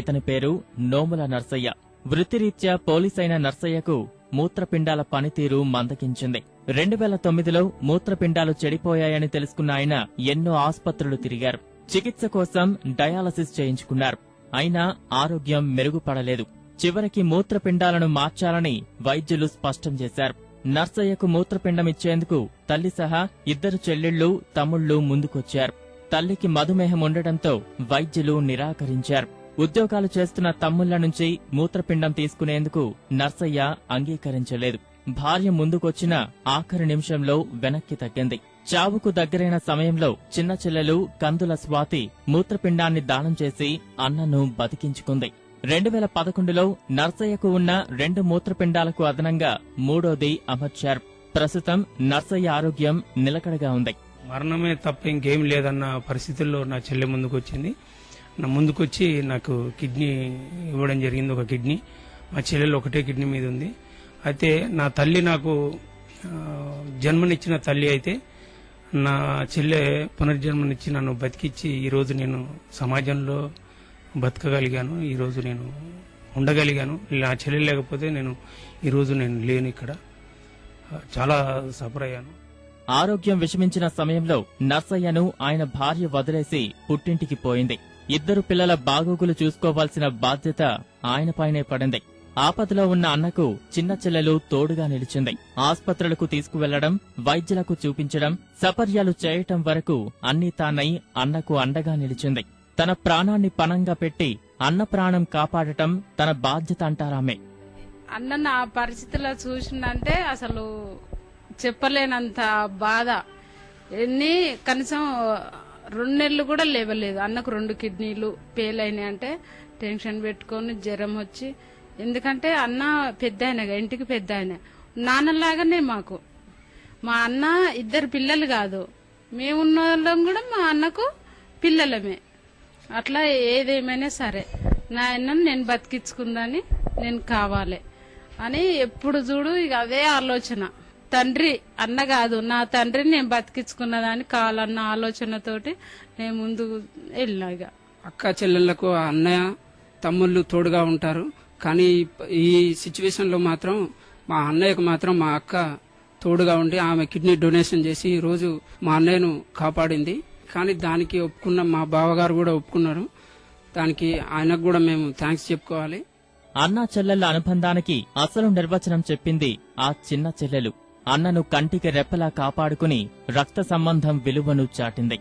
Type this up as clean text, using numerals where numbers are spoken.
ఇతని పేరు నోముల నర్సయ్య. వృత్తిరీత్యా పోలీసైన నర్సయ్యకు మూత్రపిండాల పనితీరు మందగించింది. 2009లో మూత్రపిండాలు చెడిపోయాయని తెలుసుకున్న ఆయన ఎన్నో ఆస్పత్రులు తిరిగారు. చికిత్స కోసం డయాలసిస్ చేయించుకున్నారు. అయినా ఆరోగ్యం మెరుగుపడలేదు. చివరికి మూత్రపిండాలను మార్చాలని వైద్యులు స్పష్టం చేశారు. నర్సయ్యకు మూత్రపిండం ఇచ్చేందుకు తల్లి సహా 2 చెల్లెళ్లు, తమ్ముళ్లు ముందుకొచ్చారు. తల్లికి మధుమేహం ఉండటంతో వైద్యులు నిరాకరించారు. ఉద్యోగాలు చేస్తున్న తమ్ముళ్ల నుంచి మూత్రపిండం తీసుకునేందుకు నర్సయ్య అంగీకరించలేదు. భార్య ముందుకొచ్చినా ఆఖరి నిమిషంలో వెనక్కి తగ్గింది. చావుకు దగ్గరైన సమయంలో చిన్న చెల్లెలు కందుల స్వాతి మూత్రపిండాన్ని దానం చేసి అన్నను బతికించుకుంది. 2011లో నర్సయ్యకు ఉన్న 2 మూత్రపిండాలకు అదనంగా 3వది అమర్చారు. ప్రస్తుతం నర్సయ్య ఆరోగ్యం నిలకడగా ఉంది. మరణమే తప్ప ఇంకేం లేదన్న పరిస్థితుల్లో నా చెల్లె ముందుకొచ్చింది. నా ముందుకొచ్చి నాకు కిడ్నీ ఇవ్వడం జరిగింది. ఒక కిడ్నీ, మా చెల్లెలు ఒకటే కిడ్నీ మీద ఉంది. అయితే నా తల్లి నాకు జన్మనిచ్చిన తల్లి అయితే, నా చెల్లె పునర్జన్మనిచ్చి నన్ను బతికిచ్చి ఈరోజు నేను సమాజంలో బతకగలిగాను. ఈరోజు నేను ఉండగలిగాను. నా చెల్లె లేకపోతే ఈరోజు నేను లేను. ఇక్కడ చాలా సఫర్ అయ్యాను. ఆరోగ్యం విషమించిన సమయంలో నర్సయ్యను ఆయన భార్య వదిలేసి పుట్టింటికి పోయింది. 2 పిల్లల బాగోగులు చూసుకోవాల్సిన బాధ్యత ఆయనపైనే పడింది. ఆపదలో ఉన్న అన్నకు చిన్న చెల్లెలు తోడుగా నిలిచింది. ఆస్పత్రులకు తీసుకువెళ్లడం, వైద్యులకు చూపించడం, సపర్యాలు చేయటం వరకు అన్నీ తానై అన్నకు అండగా నిలిచింది. తన ప్రాణాన్ని పణంగా పెట్టి అన్న ప్రాణం కాపాడటం తన బాధ్యత అంటారామె. అన్న నా పరిస్థితిలో చూసిందంటే అసలు చెప్పలేనంత బాధ. కనీసం 2 నెలలు కూడా లేవలేదు. అన్నకు 2 కిడ్నీలు ఫెయిల్ అయినాయి అంటే టెన్షన్ పెట్టుకుని జ్వరం వచ్చి, ఎందుకంటే అన్న పెద్ద ఆయనగా, ఇంటికి పెద్ద ఆయన, నాన్నలాగానే మాకు. మా అన్న 2 పిల్లలు కాదు, మేమున్న వాళ్ళం కూడా మా అన్నకు పిల్లలమే. అట్లా ఏదేమైనా సరే నా అన్నను నేను బతికించుకుందని, నేను కావాలి అని ఎప్పుడు చూడు ఇక అదే ఆలోచన. తండ్రి అన్న కాదు, నా తండ్రిని నేను బతికించుకున్నదాన్ని కావాలన్న ఆలోచనతోటి నేను ముందుకు వెళ్ళినా. ఇక అక్క చెల్లెళ్లకు అన్నయ్య తమ్ముళ్ళు తోడుగా ఉంటారు. కానీ ఈ సిచ్యువేషన్ లో మాత్రం మా అన్నయ్యకు మాత్రం మా అక్క తోడుగా ఉండి ఆమె కిడ్నీ డొనేషన్ చేసి ఈ రోజు మా అన్నయ్యను కాపాడింది. కానీ దానికి ఒప్పుకున్న మా బావగారు కూడా ఒప్పుకున్నారు. దానికి ఆయనకు కూడా మేము థ్యాంక్స్ చెప్పుకోవాలి. అన్నా చెల్లెళ్ల అనుబంధానికి అసలు నిర్వచనం చెప్పింది ఆ చిన్న చెల్లెలు. అన్నను కంటికి రెప్పలా కాపాడుకుని రక్త సంబంధం విలువను చాటింది.